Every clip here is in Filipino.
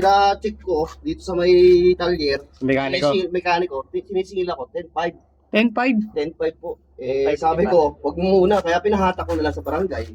Na-check ko dito sa may talyer, Mekaniko. mekaniko, sinisingil ako, 10.5. 10.5. 10.5 po. Sabi ko, wag mo muna, kaya pinahatak ko na lang sa barangay.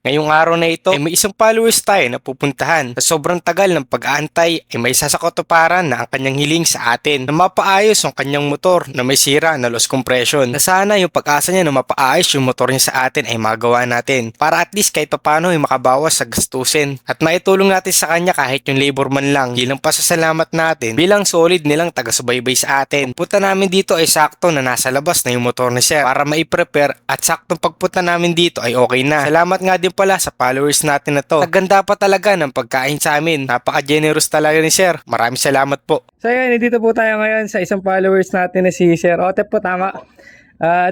Ngayong araw na ito ay may isang followers tayo na pupuntahan. Sa sobrang tagal ng pag-aantay ay may sasakotuparan na ang kanyang hiling sa atin na mapaayos ang kanyang motor na may sira na loss compression. Na sana yung pag-asa niya na mapaayos yung motor niya sa atin ay magawa natin para at least kahit paano ay makabawas sa gastusin at maitulong natin sa kanya kahit yung labor man lang bilang pasasalamat natin bilang solid nilang taga-subaybay sa atin. Punta namin dito ay sakto na nasa labas na yung motor ni Sir para mai-prepare at saktong pagpunta namin dito ay okay na. Salamat nga din pala sa followers natin na to. Naganda pa talaga ng pagkain sa amin. Napaka-generous talaga ni Sir. Maraming salamat po. So yan, dito po tayo ngayon sa isang followers natin na si Sir Otep po, tama.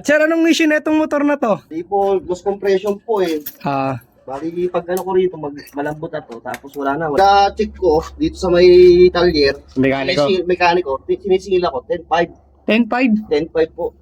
Sir, anong mission na itong motor na to? Di po, loss compression po eh. Ah, Bali, pag ano ko rito, malambot na to, tapos wala na. Na-check ko dito sa may talyer, mekaniko, sinisingil ako, 10.5. 10.5. 10.5 po.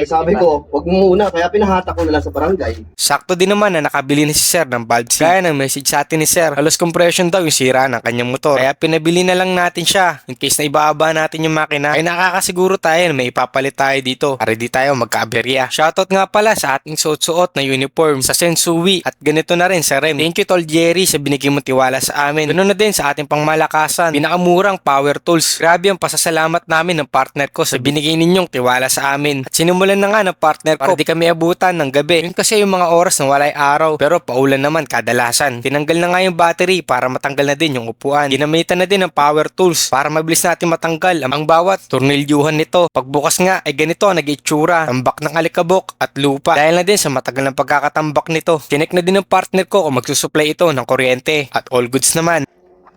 Sabi ko, wag mo muna, kaya pinahatak ko na lang sa barangay. Sakto din naman na nakabili na si Sir ng valve seal. Kaya ng message sa atin ni Sir, halos compression daw yung sira ng kanyang motor. Kaya pinabili na lang natin siya. In case na ibababa natin yung makina, ay nakakasiguro tayo na may ipapalit tayo dito para di tayo magka-aberya. Shoutout nga pala sa ating suot-suot na uniform sa Sensui at ganito na rin sa Rem. Thank you Tol Jerry sa binigay mong tiwala sa amin. Ganun na din sa ating pangmalakasan, pinakamurang power tools. Grabe ang pasasalamat namin ng partner ko sa binigay ninyong tiwala sa amin. At sinimulan na nga ng partner ko para di kami abutan ng gabi. Yun kasi yung mga oras na walay araw pero paulan naman kadalasan. Tinanggal na nga yung battery para matanggal na din yung upuan. Ginamitan na din ng power tools para mabilis natin matanggal ang bawat tornilyuhan nito. Pagbukas nga ay ganito ang nag-itsura. Tambak ng alikabok at lupa. Dahil na din sa matagal ng pagkakatambak nito. Chinek na din ng partner ko kung magsusupply ito ng kuryente at all goods naman.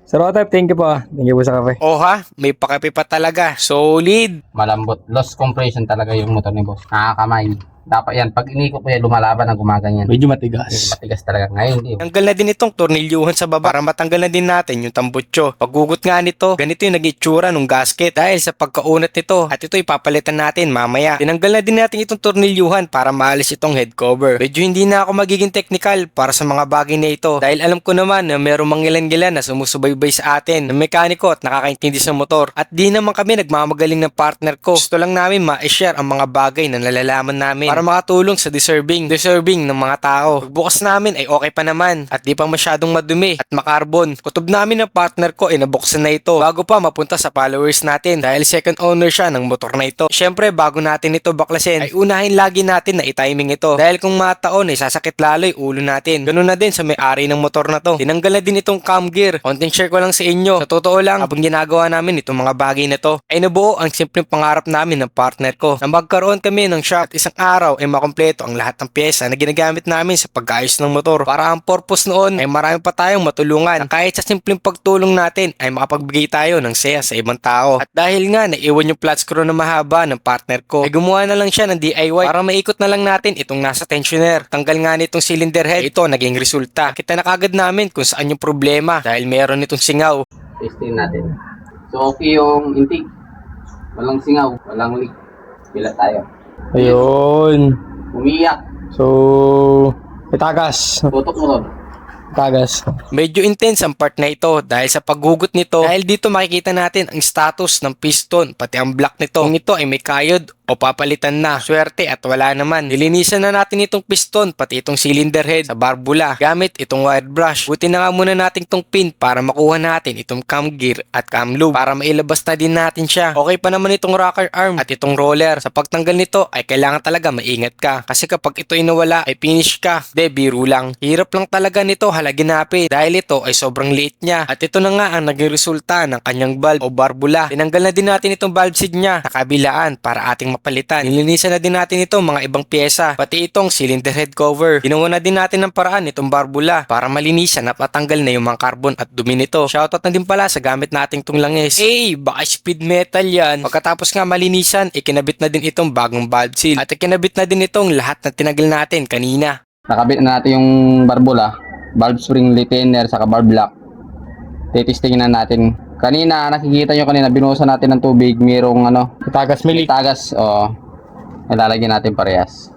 Sir Otep, thank you po. Thank you po sa kape. Oh ha, may pakape pa talaga. Solid! Malambot. Loss compression talaga yung motor ni boss. Nakakamay. Dapat yan. Pag inikot ko yan, lumalaban ang gumaganyan. Medyo matigas. Matigas talaga. Ngayon, hindi. Tanggal na din itong tornilyuhan sa baba para matanggal na din natin yung tambutso. Paggugot nga nito, ganito yung nag-itsura ng gasket dahil sa pagkaunat nito at ito ipapalitan natin mamaya. Tinanggal na din natin itong tornilyuhan para maalis itong head cover. Medyo hindi na ako magiging technical para sa mga bagay na ito dahil alam ko naman na merong mangilan-gilan na sumusubaybay sa atin ng mekaniko at nakakaintindi sa motor. At di naman kami nagmamagaling ng partner ko. Gusto lang namin ma-share ang mga bagay na nalalaman namin para makatulong sa deserving ng mga tao. Pagbukas namin ay okay pa naman at di pa masyadong madumi at makarbon. Kutob namin ng partner ko ay nabuksan na ito bago pa mapunta sa followers natin dahil second owner siya ng motor na ito. Syempre bago natin ito baklasin ay unahin lagi natin na i-timing ito dahil kung mataon ay sasakit lalo yung ulo natin. Ganun na din sa may-ari ng motor na to. Tinanggal na din itong cam gear. Konting share ko lang sa inyo. Sa totoo lang, habang ginagawa namin itong mga bagay na to ay nabuo ang simpleng pangarap namin ng partner ko na magkaroon kami ng shop at isang araw ay makompleto ang lahat ng pyesa na ginagamit namin sa pag-ayos ng motor. Para ang purpose noon ay marami pa tayong matulungan na kahit sa simpleng pagtulong natin ay makapagbigay tayo ng saya sa ibang tao. At dahil nga naiwan yung flat screw na mahaba ng partner ko ay gumawa na lang siya ng DIY para maikot na lang natin itong nasa tensioner. Tanggal nga nitong cylinder head, ito naging resulta. Kita na kagad namin kung saan yung problema dahil meron nitong singaw. Testing natin. So, okay yung intake. Walang singaw. Walang leak. Bila tayo. Ayun. Umiyak. So, itagas. Tutok mo ron. Itagas. Medyo intense ang part na ito dahil sa paghugot nito dahil dito makikita natin ang status ng piston pati ang block nito. Kung ito ay may kayod o papalitan na. Swerte at wala naman. Nilinisan na natin itong piston pati itong cylinder head sa barbula gamit itong wire brush. Buti na nga muna natin itong pin para makuha natin itong cam gear at cam lube para mailabas na din natin siya. Okay pa naman itong rocker arm at itong roller. Sa pagtanggal nito ay kailangan talaga maingat ka kasi kapag ito ay nawala ay finish ka. De, biro lang. Hirap lang talaga nito halaginapin dahil ito ay sobrang liit niya. At ito na nga ang naging resulta ng kanyang valve o barbula. Tinanggal na din natin itong valve seat niya sa kabilaan para ating mapalitan. Nilinisan na din natin itong mga ibang pyesa, pati itong cylinder head cover. Ginawa na din natin ng paraan itong barbula para malinisan at matanggal na yung mga carbon at dumi nito. Shoutout na din pala sa gamit nating tong langis. Baka speed metal yan. Pagkatapos nga malinisan, ikinabit na din itong bagong valve seal at ikinabit na din itong lahat na tinanggal natin kanina. Nakabit na natin yung barbula. Valve spring retainer saka valve lock. Titistingin na natin. Kanina, nakikita nyo kanina, binuhusan natin ng tubig. Mayroong Itagas, may leak. tagas. O, ilalagyan natin parehas.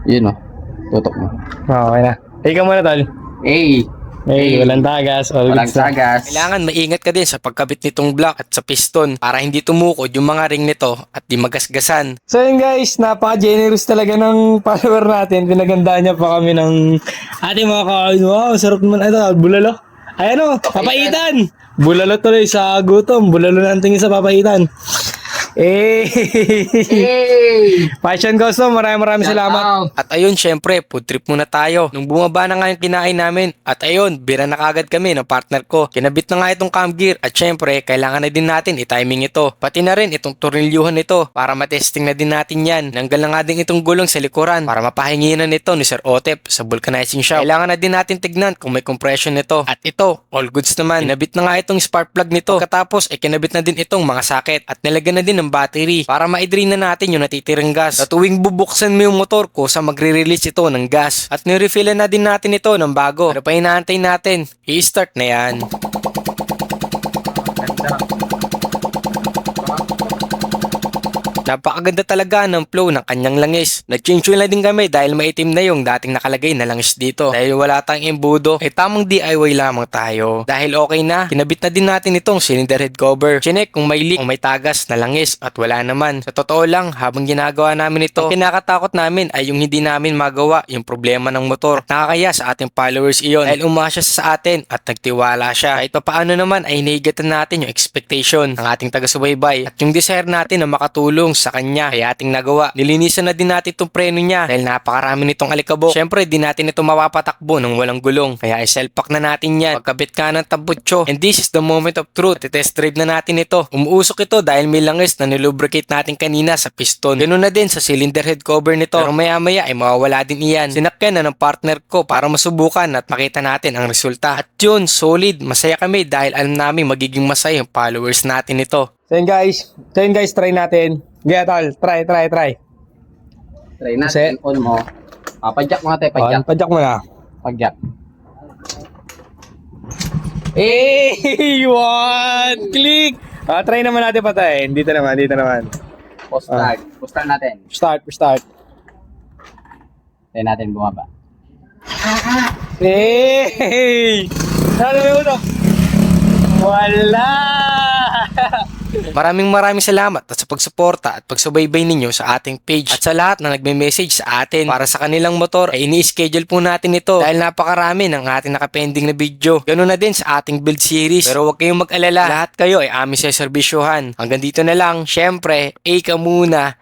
Yun o. Tutok mo. Okay na. Ikaw muna, tol. Hey! Hey, walang tagas. All Walang goods na. sagas. Kailangan maingat ka din sa pagkabit nitong block at sa piston para hindi tumukod yung mga ring nito at di magasgasan. So yun guys, napaka-generous talaga ng follower natin. Pinagandaan niya pa kami ng ating mga kain. Wow, sarap naman. Ito, bulalo. Ayan o, papaitan. Bulalo tuloy sa gutom. Bulalo na ang tingin sa papaitan. Eh, Hey! Passion Custom, maraming salamat. At ayun, syempre, food trip muna tayo. Nung bumaba na nga yung kinain namin, at ayun, bira na kagad kami ng partner ko. Kinabit na nga itong cam gear, at syempre, kailangan na din natin i-timing ito. Pati na rin itong tornilyuhan nito, para matesting na din natin yan. Nanggal na nga din itong gulong sa likuran, para mapahinginan nito ni Sir Otep sa vulcanizing shop. Kailangan na din natin tignan kung may compression nito. At ito, all goods naman. Kinabit na nga itong spark plug nito. Pagkatapos, kinabit na din itong mga socket, at nilagyan na din ng battery, para ma-drain na natin yung natitirang gas. At tuwing bubuksan mo yung motor ko sa magre-release ito ng gas. At nirefillan na din natin ito ng bago. Ano pa inaantay natin? I-start na yan. Napakaganda talaga ng flow ng kanyang langis. Nag-change oil na din kami dahil maitim na yung dating nakalagay na langis dito. Dahil wala tayong embudo, tamang DIY lamang tayo. Dahil okay na, kinabit na din natin itong cylinder head cover. Chinek kung may leak o may tagas na langis at wala naman. Sa totoo lang, habang ginagawa namin ito, ang kinakatakot namin ay yung hindi namin magawa yung problema ng motor. Nakakaya sa ating followers iyon dahil umasya sa atin at nagtiwala siya. Kahit paano naman ay hinihigatan natin yung expectation ng ating taga-subaybay at yung desire natin na makatulong sa kanya. Kaya ating nagawa. Nilinisan na din natin itong preno niya dahil napakarami nitong alikabok. Syempre, di natin ito mapapatakbo ng walang gulong. Kaya i-self-pack na natin yan. Pagkabit ka ng tambutso. And this is the moment of truth. Test drive na natin ito. Umuusok ito dahil may langis na nilubricate natin kanina sa piston. Ganun na din sa cylinder head cover nito. Pero maya-maya ay mawawala din iyan. Sinakyan na ng partner ko para masubukan at makita natin ang resulta. At yun, solid. Masaya kami dahil alam namin magiging masaya yung followers natin ito. So yun guys, try natin. Get all, try. Try natin. On mo. Padyak mo natin, padyak. Padyak mo na. Padyak. Hey! One click! Try naman natin patayin. Dito naman. Post start. Post start natin. Start. Try natin bumaba. Hey! Ano ba ito? Wala! Maraming salamat at sa pagsuporta at pagsubaybay ninyo sa ating page at sa lahat na nagme-message sa atin para sa kanilang motor ay ini-schedule po natin ito dahil napakarami ng ating nakapending na video. Ganun na din sa ating build series. Pero huwag kayong mag-alala, lahat kayo ay aming seservisyohan. Hanggang dito na lang, syempre, ka muna.